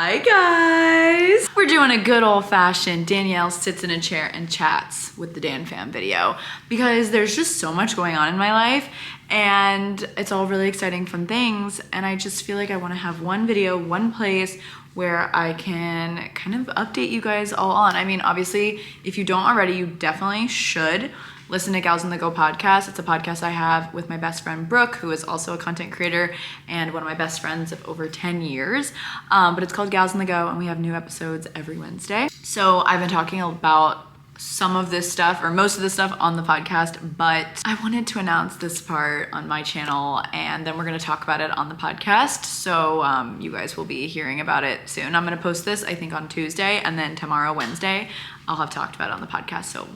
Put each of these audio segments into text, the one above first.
Hi guys! We're doing a good old-fashioned Danielle sits in a chair and chats with the Dan Fam video because there's just so much going on in my life and it's all really exciting, fun things, and I just feel like I want to have one video, one place where I can kind of update you guys all on. I mean, obviously, if you don't already, you definitely should listen to Gals on the Go podcast. It's a podcast I have with my best friend Brooke, who is also a content creator and one of my best friends of over 10 years. But it's called Gals on the Go, and we have new episodes every Wednesday. So I've been talking about some of this stuff, or most of this stuff, on the podcast, but I wanted to announce this part on my channel, and then we're going to talk about it on the podcast. So you guys will be hearing about it soon. I'm going to post this, I think, on Tuesday, and then tomorrow, Wednesday, I'll have talked about it on the podcast. So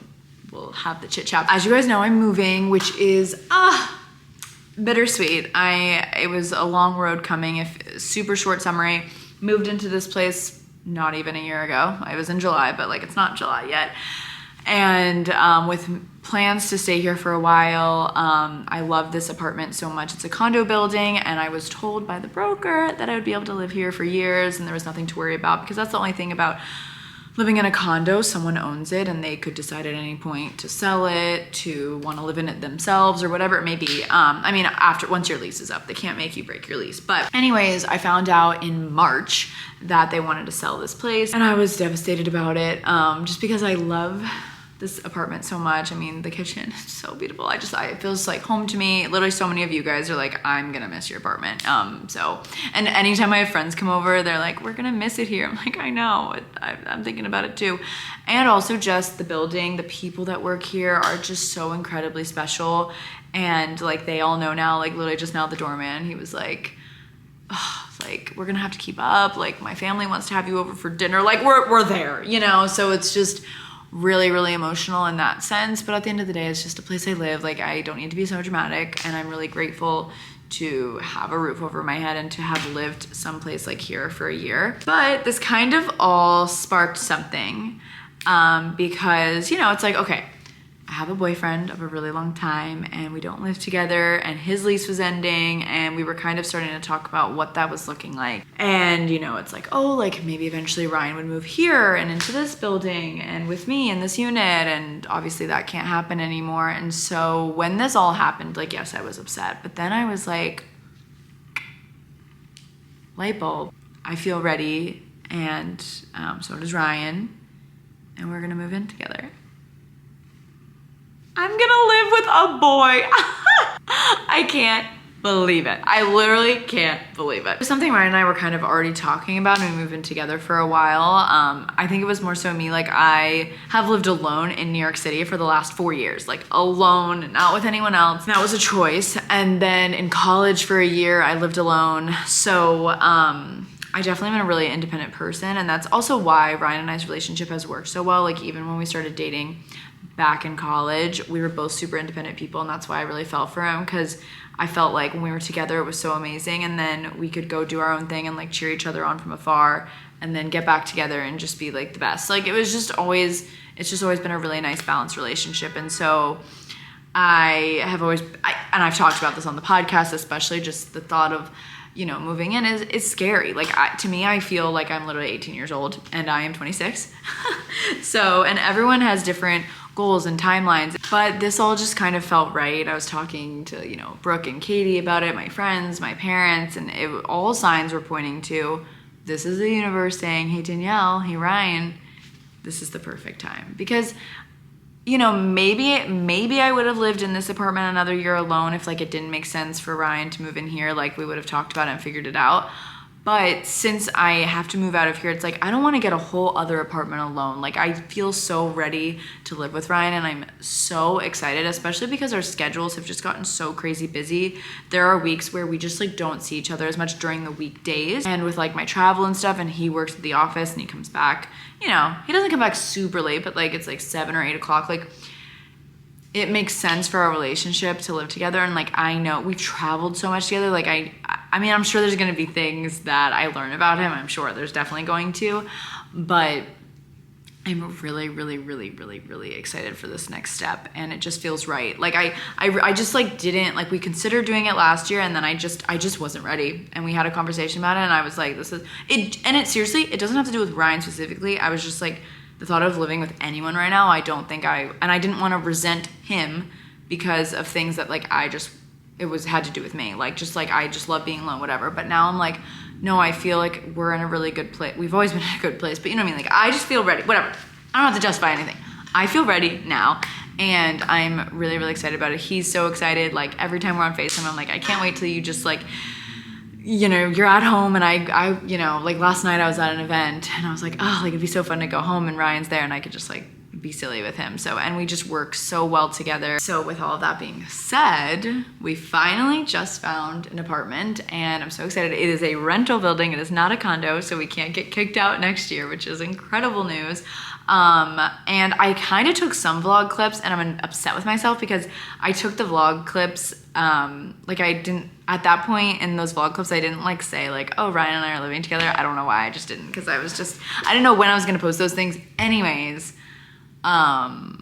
we'll have the chit chat. As you guys know, I'm moving, which is bittersweet. It was a long road coming. If super short summary, moved into this place not even a year ago. I was in July, but like it's not July yet. And with plans to stay here for a while. I love this apartment so much. It's a condo building, and I was told by the broker that I would be able to live here for years and there was nothing to worry about, because that's the only thing about living in a condo. Someone owns it and they could decide at any point to sell it, to want to live in it themselves, or whatever it may be. I mean, once your lease is up, they can't make you break your lease. But anyways, I found out in March that they wanted to sell this place, and I was devastated about it, just because I love this apartment so much. I mean, the kitchen is so beautiful. It feels like home to me. Literally, so many of you guys are like, I'm gonna miss your apartment. And anytime I have friends come over, they're like, we're gonna miss it here. I'm like, I know, I'm thinking about it too. And also just the building, the people that work here are just so incredibly special. And like, they all know now, like literally just now the doorman, he was like, like, we're gonna have to keep up. Like, my family wants to have you over for dinner. Like, we're there, you know? So it's just really, really emotional in that sense. But at the end of the day, it's just a place I live. Like, I don't need to be so dramatic, and I'm really grateful to have a roof over my head and to have lived someplace like here for a year. But this kind of all sparked something, because, you know, it's like, okay, I have a boyfriend of a really long time and we don't live together, and his lease was ending, and we were kind of starting to talk about what that was looking like. And, you know, it's like, oh, like maybe eventually Ryan would move here and into this building and with me in this unit, and obviously that can't happen anymore. And so when this all happened, like, yes, I was upset, but then I was like, light bulb, I feel ready, and so does Ryan, and we're gonna move in together. I'm gonna live with a boy. I can't believe it. I literally can't believe it. It was something Ryan and I were kind of already talking about, and we moved in together for a while. I think it was more so me, like, I have lived alone in New York City for the last 4 years, like alone, not with anyone else. That was a choice. And then in college for a year, I lived alone. So I definitely been a really independent person, and that's also why Ryan and I's relationship has worked so well. Like, even when we started dating back in college, we were both super independent people, and that's why I really fell for him, because I felt like when we were together it was so amazing, and then we could go do our own thing and like cheer each other on from afar, and then get back together and just be like the best. Like, it's just always been a really nice balanced relationship. And so I've talked about this on the podcast, especially just the thought of, you know, moving in is scary. Like, to me, I feel like I'm literally 18 years old and I am 26. So, and everyone has different goals and timelines, but this all just kind of felt right. I was talking to, you know, Brooke and Katie about it, my friends, my parents, and all signs were pointing to, this is the universe saying, hey Danielle, hey Ryan, this is the perfect time. Because, you know, maybe I would have lived in this apartment another year alone if like it didn't make sense for Ryan to move in here. Like, we would have talked about it and figured it out. But since I have to move out of here, it's like, I don't want to get a whole other apartment alone. Like, I feel so ready to live with Ryan, and I'm so excited, especially because our schedules have just gotten so crazy busy. There are weeks where we just like don't see each other as much during the weekdays, and with like my travel and stuff, and he works at the office and he comes back, you know, he doesn't come back super late, but like it's like 7 or 8 o'clock. Like, it makes sense for our relationship to live together. And like, I know we've traveled so much together. Like, I mean, I'm sure there's going to be things that I learn about him. I'm sure there's definitely going to, but I'm really, really, really, really, really excited for this next step, and it just feels right. Like I just like didn't like, we considered doing it last year, and then I just wasn't ready, and we had a conversation about it, and I was like, this is it. And it seriously, it doesn't have to do with Ryan specifically. I was just like, the thought of living with anyone right now, I don't think I didn't want to resent him because of things that like had to do with me. Like just like I just love being alone, whatever. But now I'm like, no, I feel like we're in a really good place. We've always been in a good place, but you know what I mean? Like, I just feel ready. Whatever. I don't have to justify anything. I feel ready now, and I'm really, really excited about it. He's so excited. Like, every time we're on FaceTime, I'm like, I can't wait till you just, like, you know, you're at home, and I you know, like, last night I was at an event, and I was like, oh, like, it'd be so fun to go home, and Ryan's there, and I could just, like, be silly with him. So, and we just work so well together. So with all of that being said, we finally just found an apartment, and I'm so excited. It is a rental building. It is not a condo, so we can't get kicked out next year, which is incredible news. And I kind of took some vlog clips, and I'm upset with myself because I took the vlog clips, like I didn't, at that point in those vlog clips, I didn't like say like, oh, Ryan and I are living together. I don't know why, I just didn't, because I didn't know when I was gonna post those things. Anyways, I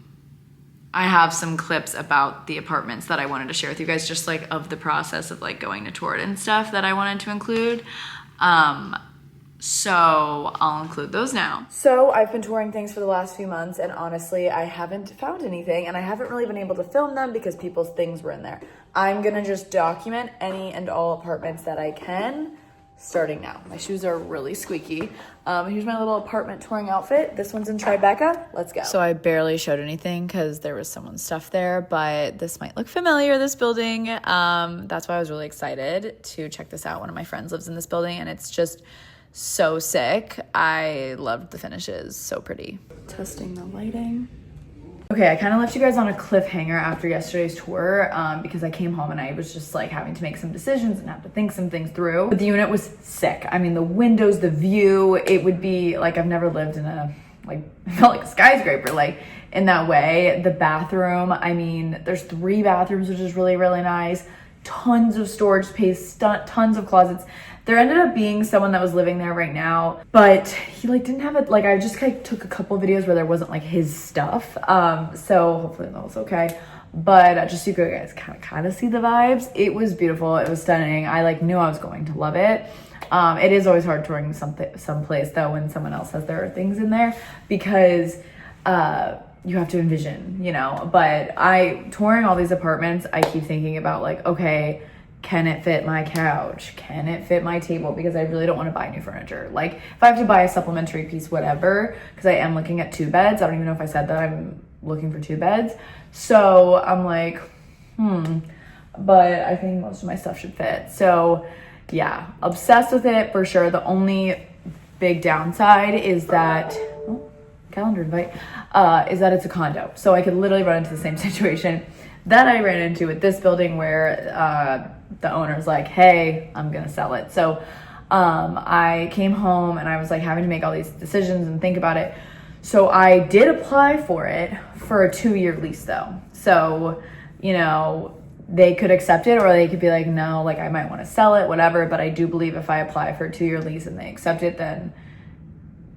have some clips about the apartments that I wanted to share with you guys, just like of the process of like going to tour it and stuff that I wanted to include. So I'll include those now. So I've been touring things for the last few months, and honestly, I haven't found anything, and I haven't really been able to film them because people's things were in there. I'm gonna just document any and all apartments that I can, starting now. My shoes are really squeaky. Here's my little apartment touring outfit. This one's in Tribeca. Let's go. So I barely showed anything because there was someone's stuff there, but this might look familiar, this building. That's why I was really excited to check this out. One of my friends lives in this building, and it's just so sick. I loved the finishes, so pretty. Testing the lighting. Okay, I kind of left you guys on a cliffhanger after yesterday's tour because I came home and I was just like having to make some decisions and have to think some things through. But the unit was sick. I mean, the windows, the view, it would be like, I've never lived in a, like, it felt like a skyscraper, like in that way. The bathroom, I mean, there's 3 bathrooms, which is really, really nice. Tons of storage space, tons of closets. There ended up being someone that was living there right now, but he like didn't have it. Like, I just like took a couple videos where there wasn't like his stuff. So hopefully that was okay. But just so you guys kind of see the vibes, it was beautiful. It was stunning. I like knew I was going to love it. It is always hard touring someplace though when someone else has their things in there, because you have to envision, you know. But touring all these apartments, I keep thinking about like, okay, can it fit my couch? Can it fit my table? Because I really don't want to buy new furniture. Like, if I have to buy a supplementary piece, whatever, because I am looking at 2 beds. I don't even know if I said that I'm looking for 2 beds. So I'm like, but I think most of my stuff should fit. So yeah, obsessed with it for sure. The only big downside is that, calendar invite, is that it's a condo. So I could literally run into the same situation that I ran into with this building where the owner's like, hey, I'm gonna sell it. So I came home and I was like having to make all these decisions and think about it. So I did apply for it for a 2-year lease though. So, you know, they could accept it, or they could be like, no, like I might want to sell it, whatever. But I do believe if I apply for a 2-year lease and they accept it, then,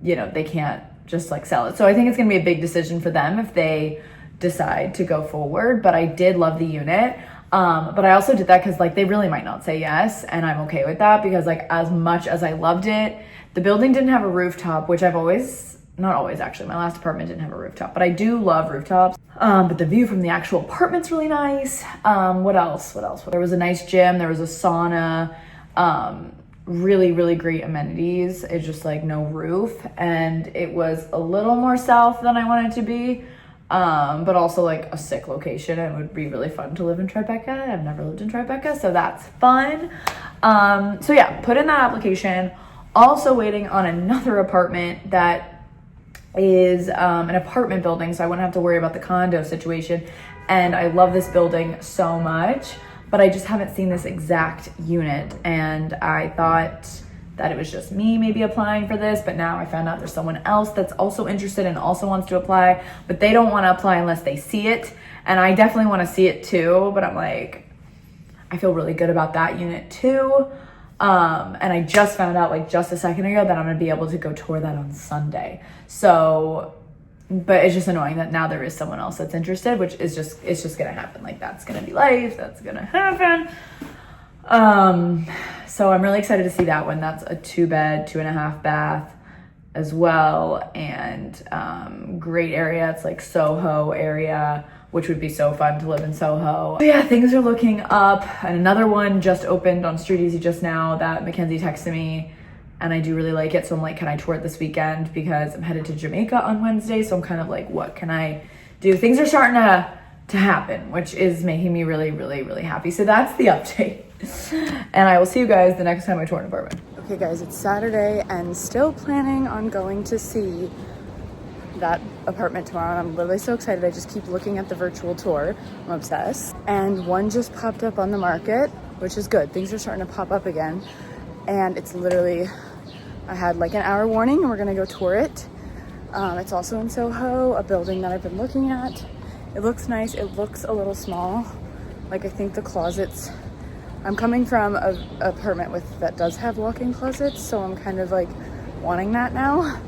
you know, they can't just like sell it. So I think it's gonna be a big decision for them if they decide to go forward. But I did love the unit. But I also did that because like they really might not say yes, and I'm okay with that, because like as much as I loved it, the building didn't have a rooftop, which I've always, not always actually, my last apartment didn't have a rooftop, but I do love rooftops. But the view from the actual apartment's really nice. What else? There was a nice gym, there was a sauna, really, really great amenities. It's just like no roof, and it was a little more south than I wanted to be. But also like a sick location. It would be really fun to live in Tribeca. I've never lived in Tribeca, so that's fun. So yeah, put in that application. Also waiting on another apartment that is an apartment building, so I wouldn't have to worry about the condo situation. And I love this building so much, but I just haven't seen this exact unit, and I thought that it was just me maybe applying for this, but now I found out there's someone else that's also interested and also wants to apply, but they don't want to apply unless they see it. And I definitely want to see it too, but I'm like, I feel really good about that unit too. And I just found out like just a second ago that I'm gonna be able to go tour that on Sunday. So but it's just annoying that now there is someone else that's interested, which is just, it's just gonna happen. Like, that's gonna be life, that's gonna happen. So I'm really excited to see that one. That's a 2-bed, 2.5 bath as well, and great area. It's like Soho area, which would be so fun to live in Soho. So yeah, things are looking up. And another one just opened on Street Easy just now that Mackenzie texted me, and I do really like it. So I'm like, can I tour it this weekend? Because I'm headed to Jamaica on Wednesday. So I'm kind of like, what can I do? Things are starting to happen, which is making me really, really, really happy. So that's the update. And I will see you guys the next time I tour an apartment. Okay guys, it's Saturday and still planning on going to see that apartment tomorrow. And I'm literally so excited. I just keep looking at the virtual tour. I'm obsessed. And one just popped up on the market, which is good. Things are starting to pop up again. And it's literally, I had like an hour warning and we're gonna go tour it. It's also in Soho, a building that I've been looking at. It looks nice. It looks a little small. Like, I think the closets, I'm coming from an apartment that does have walk-in closets, so I'm kind of like wanting that now.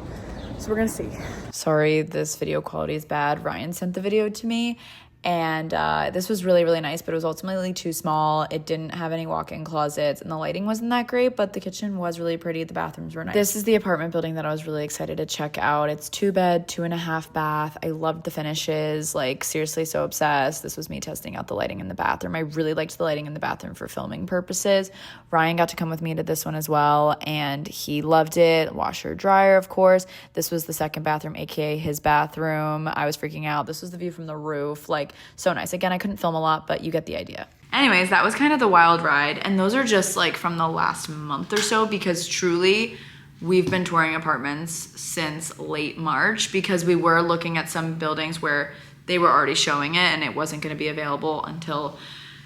So we're gonna see. Sorry, this video quality is bad. Ryan sent the video to me, and this was really, really nice, but it was ultimately too small. It didn't have any walk-in closets, and the lighting wasn't that great, but the kitchen was really pretty. The bathrooms were nice. This is the apartment building that I was really excited to check out. It's 2-bed, 2.5 bath. I loved the finishes, like seriously so obsessed. This was me testing out the lighting in the bathroom. I really liked the lighting in the bathroom for filming purposes. Ryan got to come with me to this one as well, and he loved it. Washer, dryer, of course. This was the second bathroom, aka his bathroom. I was freaking out. This was the view from the roof. Like, so nice. Again, I couldn't film a lot, but you get the idea. Anyways, that was kind of the wild ride. And those are just like from the last month or so, because truly we've been touring apartments since late March, because we were looking at some buildings where they were already showing it and it wasn't going to be available until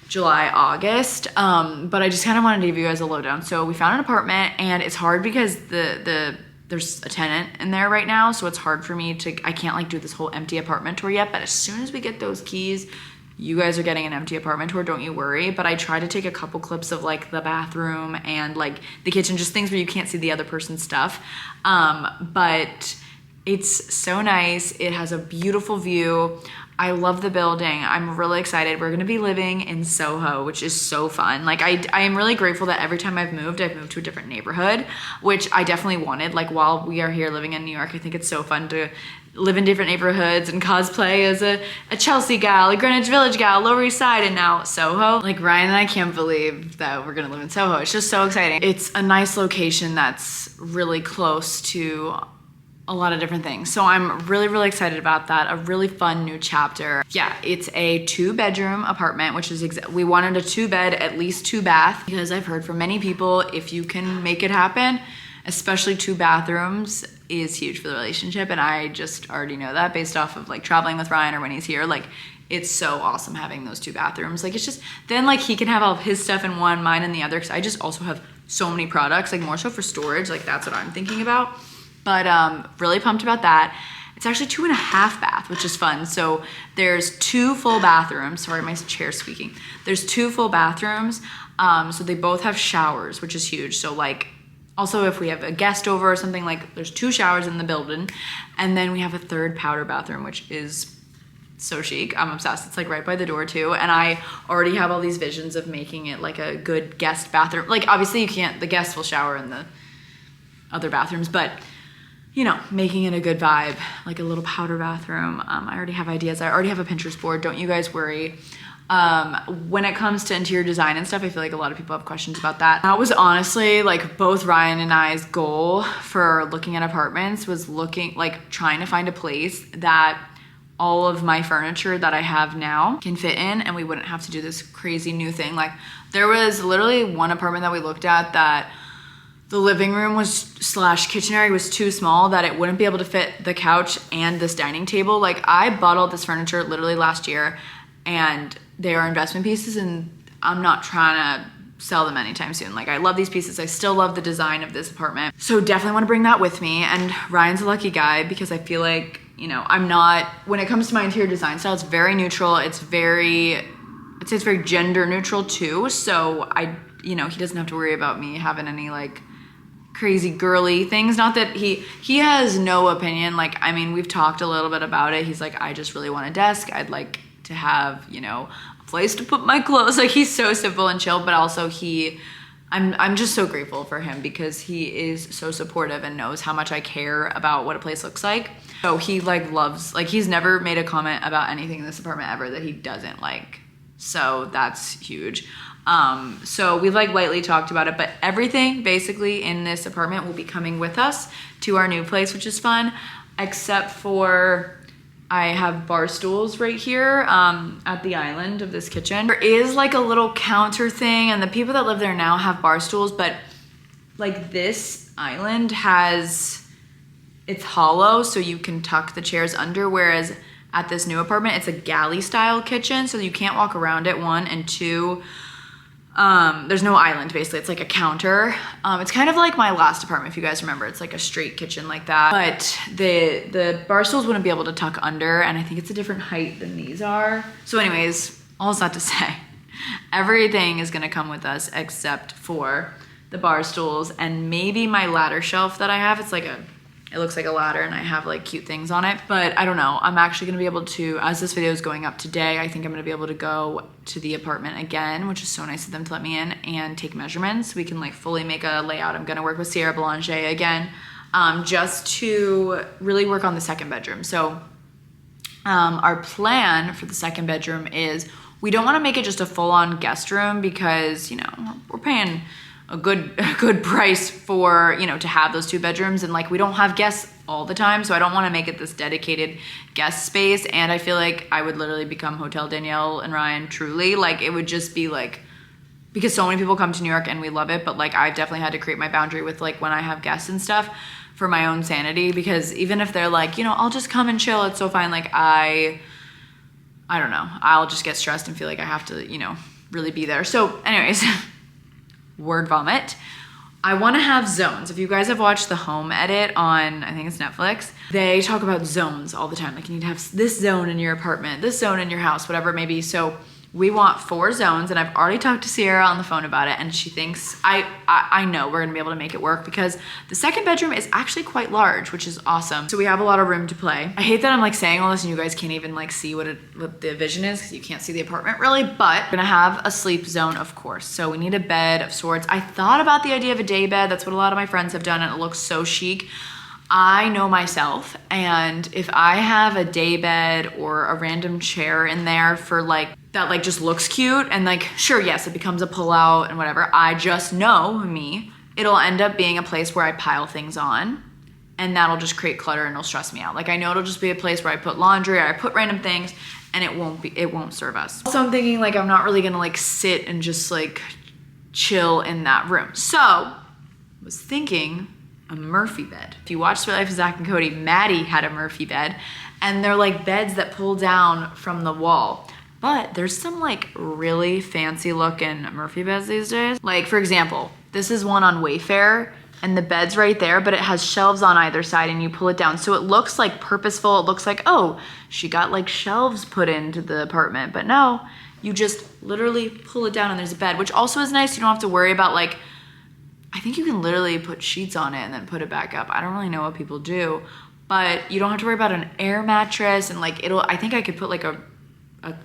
July, August. But I just kind of wanted to give you guys a lowdown. So we found an apartment, and it's hard because there's a tenant in there right now, so it's hard for me I can't like do this whole empty apartment tour yet, but as soon as we get those keys, you guys are getting an empty apartment tour, don't you worry. But I try to take a couple clips of like the bathroom and like the kitchen, just things where you can't see the other person's stuff. But it's so nice. It has a beautiful view. I love the building. I'm really excited. We're gonna be living in Soho, which is so fun. Like, I am really grateful that every time I've moved to a different neighborhood, which I definitely wanted. Like, while we are here living in New York, I think it's so fun to live in different neighborhoods and cosplay as a Chelsea gal, a Greenwich Village gal, Lower East Side, and now Soho. Like, Ryan and I can't believe that we're gonna live in Soho. It's just so exciting. It's a nice location that's really close to a lot of different things. So I'm really, really excited about that. A really fun new chapter. Yeah, it's a 2-bedroom apartment, which is we wanted a 2-bed, at least 2-bath, because I've heard from many people, if you can make it happen, especially 2 bathrooms is huge for the relationship. And I just already know that based off of like traveling with Ryan or when he's here. Like, it's so awesome having those 2 bathrooms. Like, it's just, then like he can have all of his stuff in one, mine in the other, because I just also have so many products, like more so for storage. Like, that's what I'm thinking about. But really pumped about that. It's actually 2.5 bath, which is fun. So there's 2 full bathrooms. Sorry, my chair's squeaking. There's 2 full bathrooms. So they both have showers, which is huge. So like, also if we have a guest over or something, like there's 2 showers in the building. And then we have a 3rd powder bathroom, which is so chic. I'm obsessed. It's like right by the door too. And I already have all these visions of making it like a good guest bathroom. Like, obviously you can't, the guests will shower in the other bathrooms, but you know, making it a good vibe, like a little powder bathroom. I already have ideas. I already have a Pinterest board. Don't you guys worry. When it comes to interior design and stuff, I feel like a lot of people have questions about that. That was honestly like both Ryan and I's goal for looking at apartments, was trying to find a place that all of my furniture that I have now can fit in, and we wouldn't have to do this crazy new thing. Like, there was literally one apartment that we looked at that the living room / kitchen area was too small, that it wouldn't be able to fit the couch and this dining table. Like, I bought all this furniture literally last year, and they are investment pieces, and I'm not trying to sell them anytime soon. Like, I love these pieces. I still love the design of this apartment. So definitely want to bring that with me. And Ryan's a lucky guy, because I feel like, you know, I'm not, when it comes to my interior design style, it's very neutral. I'd say it's very gender neutral too. So you know, he doesn't have to worry about me having any like crazy girly things. Not that he has no opinion. Like, I mean, we've talked a little bit about it. He's like, I just really want a desk. I'd like to have, you know, a place to put my clothes. Like, he's so simple and chill, but also I'm just so grateful for him because he is so supportive and knows how much I care about what a place looks like. So he like loves, like, he's never made a comment about anything in this apartment ever that he doesn't like. So that's huge. So we've like lightly talked about it, but everything basically in this apartment will be coming with us to our new place, which is fun, except for I have bar stools right here at the island of this kitchen. There is like a little counter thing, and the people that live there now have bar stools, but like this island it's hollow, so you can tuck the chairs under, whereas at this new apartment, it's a galley style kitchen, so you can't walk around it, 1, and 2, there's no island basically. It's like a counter. It's kind of like my last apartment, if you guys remember. It's like a straight kitchen like that. But the bar stools wouldn't be able to tuck under, and I think it's a different height than these are. So anyways, all that to say, everything is gonna come with us except for the bar stools and maybe my ladder shelf that I have. It looks like a ladder and I have like cute things on it, but I don't know. I'm actually gonna be able to, as this video is going up today, I think I'm gonna be able to go to the apartment again, which is so nice of them to let me in, and take measurements. We can like fully make a layout. I'm gonna work with Sierra Belanger again, just to really work on the second bedroom. So our plan for the second bedroom is we don't wanna make it just a full-on guest room because, you know, we're paying a good price for, you know, to have those 2 bedrooms, and like we don't have guests all the time, so I don't want to make it this dedicated guest space. And I feel like I would literally become Hotel Danielle and Ryan, truly. Like, it would just be like, because so many people come to New York and we love it, but like I've definitely had to create my boundary with like when I have guests and stuff for my own sanity, because even if they're like, you know, I'll just come and chill, it's so fine. Like I don't know, I'll just get stressed and feel like I have to, you know, really be there. So anyways, word vomit. I want to have zones. If you guys have watched the home edit on, I think it's Netflix, they talk about zones all the time. Like, you need to have this zone in your apartment, this zone in your house, whatever it may be. So we want 4 zones, and I've already talked to Sierra on the phone about it, and she thinks I know we're gonna be able to make it work because the second bedroom is actually quite large, which is awesome. So we have a lot of room to play. I hate that I'm like saying all this and you guys can't even like see what the vision is because you can't see the apartment really, but we're gonna have a sleep zone, of course. So we need a bed of sorts. I thought about the idea of a day bed. That's what a lot of my friends have done, and it looks so chic. I know myself, and if I have a day bed or a random chair in there for like, that like just looks cute, and like, sure, yes, it becomes a pullout and whatever, I just know me, it'll end up being a place where I pile things on, and that'll just create clutter and it'll stress me out. Like, I know it'll just be a place where I put laundry or I put random things, and it won't serve us. So I'm thinking like, I'm not really gonna like sit and just like chill in that room. So I was thinking a Murphy bed. If you watch Sweet Life of Zach and Cody, Maddie had a Murphy bed, and they're like beds that pull down from the wall. But there's some like really fancy looking Murphy beds these days. Like, for example, this is one on Wayfair, and the bed's right there, but it has shelves on either side and you pull it down. So it looks like purposeful. It looks like, oh, she got like shelves put into the apartment, but no, you just literally pull it down and there's a bed, which also is nice. You don't have to worry about like, I think you can literally put sheets on it and then put it back up. I don't really know what people do, but you don't have to worry about an air mattress, and like I think I could put like a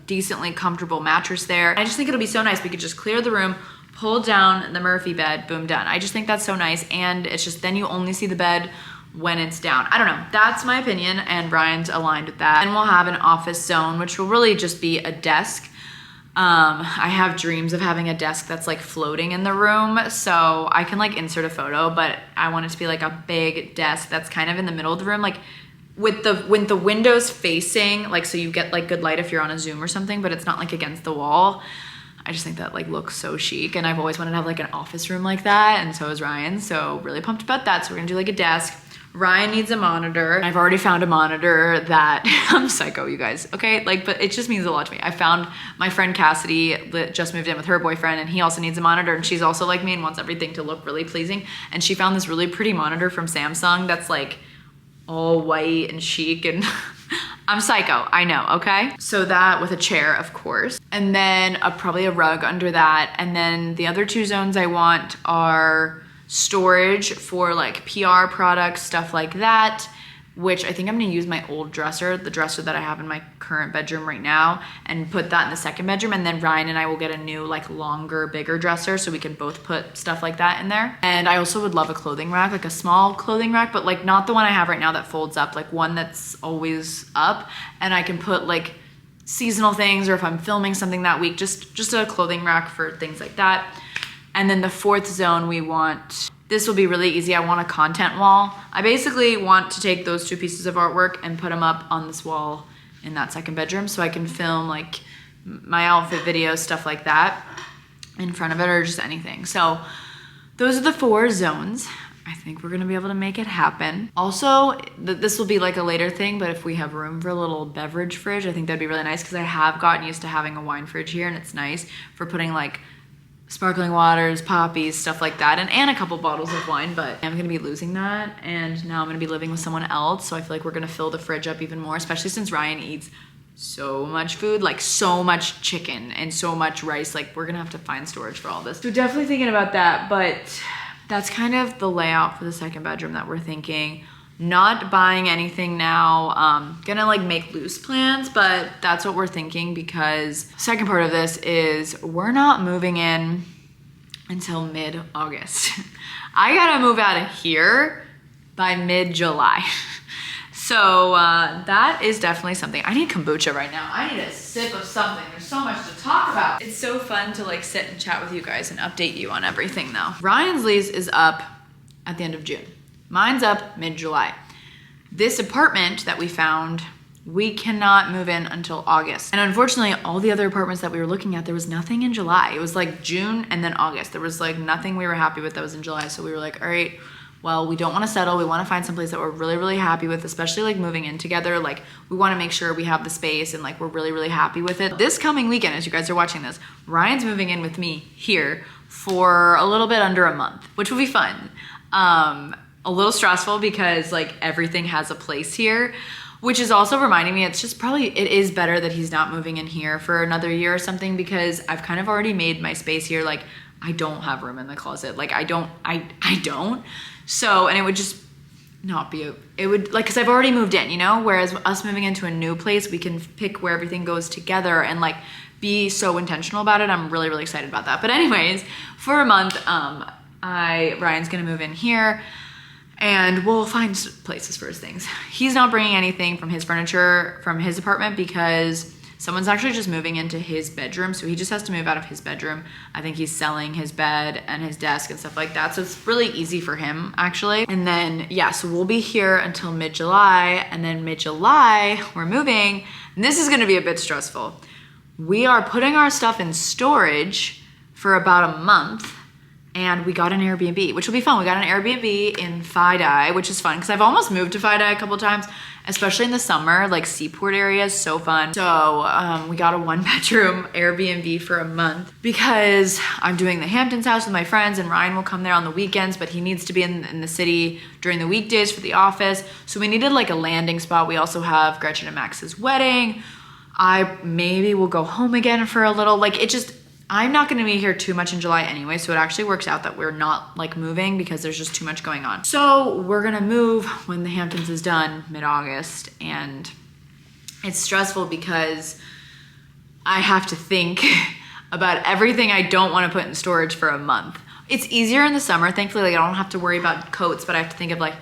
decently comfortable mattress there. I just think it'll be so nice. We could just clear the room, pull down the Murphy bed, boom, done. I just think that's so nice, and it's just, then you only see the bed when it's down. I don't know, that's my opinion, and Brian's aligned with that. And we'll have an office zone, which will really just be a desk. I have dreams of having a desk that's like floating in the room, so I can like insert a photo, but I want it to be like a big desk that's kind of in the middle of the room, like with the windows facing, like, so you get like good light if you're on a Zoom or something, but it's not like against the wall. I just think that like looks so chic, and I've always wanted to have like an office room like that, and so is Ryan, so really pumped about that. So we're gonna do like a desk. Ryan needs a monitor. I've already found a monitor that, I'm psycho, you guys, okay? Like, but it just means a lot to me. I found my friend Cassidy that just moved in with her boyfriend, and he also needs a monitor, and she's also like me and wants everything to look really pleasing. And she found this really pretty monitor from Samsung that's like all white and chic, and I'm psycho, I know, okay? So that with a chair, of course. And then probably a rug under that. And then the other 2 zones I want are storage for like PR products, stuff like that, which I think I'm gonna use my old dresser, the dresser that I have in my current bedroom right now, and put that in the second bedroom. And then Ryan and I will get a new, like, longer, bigger dresser so we can both put stuff like that in there. And I also would love a clothing rack, like a small clothing rack, but like not the one I have right now that folds up, like one that's always up, and I can put like seasonal things, or if I'm filming something that week, just a clothing rack for things like that. And then the fourth zone, we want, this will be really easy. I want a content wall. I basically want to take those 2 pieces of artwork and put them up on this wall in that second bedroom so I can film like my outfit videos, stuff like that in front of it, or just anything. So those are the 4 zones. I think we're gonna be able to make it happen. Also, this will be like a later thing, but if we have room for a little beverage fridge, I think that'd be really nice, because I have gotten used to having a wine fridge here, and it's nice for putting like sparkling waters, poppies, stuff like that, and a couple bottles of wine. But I'm gonna be losing that, and now I'm gonna be living with someone else, so I feel like we're gonna fill the fridge up even more, especially since Ryan eats so much food, like so much chicken and so much rice. Like, we're gonna have to find storage for all this. So definitely thinking about that, but that's kind of the layout for the second bedroom that we're thinking. Not buying anything now, gonna like make loose plans, but that's what we're thinking, because second part of this is we're not moving in until mid-August. I gotta move out of here by mid-July. So that is definitely something. I need kombucha right now. I need a sip of something. There's so much to talk about. It's so fun to like sit and chat with you guys and update you on everything though. Ryan's lease is up at the end of June. Mine's up mid-July. This apartment that we found, we cannot move in until August. And unfortunately, all the other apartments that we were looking at, there was nothing in July. It was like June and then August. There was like nothing we were happy with that was in July. So we were like, all right, well, we don't want to settle. We want to find someplace that we're really, really happy with, especially like moving in together. Like, we want to make sure we have the space and like we're really, really happy with it. This coming weekend, as you guys are watching this, Ryan's moving in with me here for a little bit under a month, which will be fun. A little stressful because like everything has a place here, which is also reminding me, it's just probably, it is better that he's not moving in here for another year or something, because I've kind of already made my space here. Like, I don't have room in the closet. Like, I don't. So, and it would just not be, it would like, cause I've already moved in, you know, whereas us moving into a new place, we can pick where everything goes together and like be so intentional about it. I'm really, really excited about that. But anyways, for a month, Ryan's gonna move in here, and we'll find places for his things. He's not bringing anything from his furniture from his apartment because someone's actually just moving into his bedroom. So he just has to move out of his bedroom. I think he's selling his bed and his desk and stuff like that. So it's really easy for him actually. And then, yeah, so we'll be here until mid-July, and then mid-July we're moving. And this is gonna be a bit stressful. We are putting our stuff in storage for about a month, and we got an Airbnb, which will be fun. We got an Airbnb in Fidei, which is fun because I've almost moved to Fidei a couple times, especially in the summer. Like, seaport area is so fun. So we got a 1-bedroom Airbnb for a month because I'm doing the Hamptons house with my friends, and Ryan will come there on the weekends, but he needs to be in the city during the weekdays for the office. So we needed like a landing spot. We also have Gretchen and Max's wedding. I maybe will go home again for a little, like, it just, I'm not gonna be here too much in July anyway, so it actually works out that we're not like moving because there's just too much going on. So we're gonna move when the Hamptons is done mid-August, and it's stressful because I have to think about everything I don't wanna put in storage for a month. It's easier in the summer, thankfully. Like, I don't have to worry about coats, but I have to think of like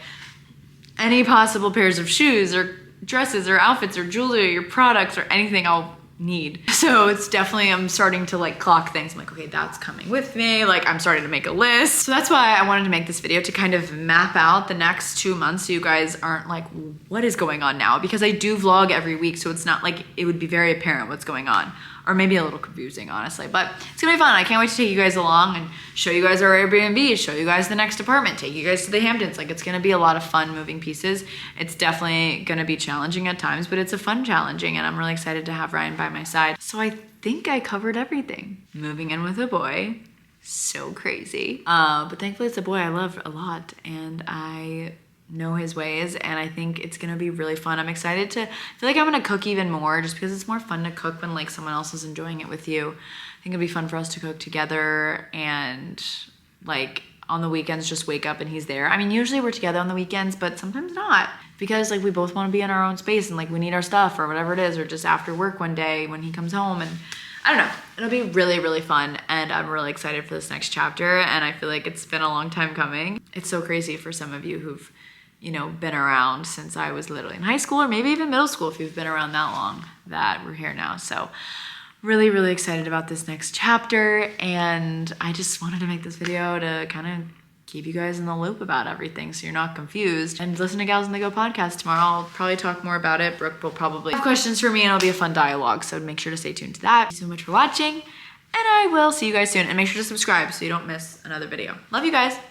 any possible pairs of shoes or dresses or outfits or jewelry or products or anything I'll need. So it's definitely, I'm starting to like clock things. I'm like, okay, that's coming with me. Like, I'm starting to make a list. So that's why I wanted to make this video, to kind of map out the next 2 months so you guys aren't like, what is going on now? Because I do vlog every week, so it's not like it would be very apparent what's going on. Or maybe a little confusing, honestly. But it's gonna be fun. I can't wait to take you guys along and show you guys our Airbnb, show you guys the next apartment, take you guys to the Hamptons. Like, it's gonna be a lot of fun moving pieces. It's definitely gonna be challenging at times, but it's a fun challenging, and I'm really excited to have Ryan by my side. So I think I covered everything. Moving in with a boy, so crazy. But thankfully it's a boy I love a lot, and I know his ways, and I think it's gonna be really fun. I'm excited to, I feel like I'm gonna cook even more, just because it's more fun to cook when like someone else is enjoying it with you. I think it'd be fun for us to cook together, and like on the weekends just wake up and he's there. I mean, usually we're together on the weekends, but sometimes not, because like we both want to be in our own space and like we need our stuff or whatever it is, or just after work one day when he comes home. And I don't know, it'll be really, really fun, and I'm really excited for this next chapter, and I feel like it's been a long time coming. It's so crazy for some of you who've, you know, been around since I was literally in high school, or maybe even middle school if you've been around that long, that we're here now. So really, really excited about this next chapter, and I just wanted to make this video to kind of keep you guys in the loop about everything so you're not confused. And listen to Gals on the Go podcast tomorrow. I'll probably talk more about it. Brooke will probably have questions for me, and it'll be a fun dialogue, so make sure to stay tuned to that. Thank you so much for watching, and I will see you guys soon. And make sure to subscribe so you don't miss another video. Love you guys.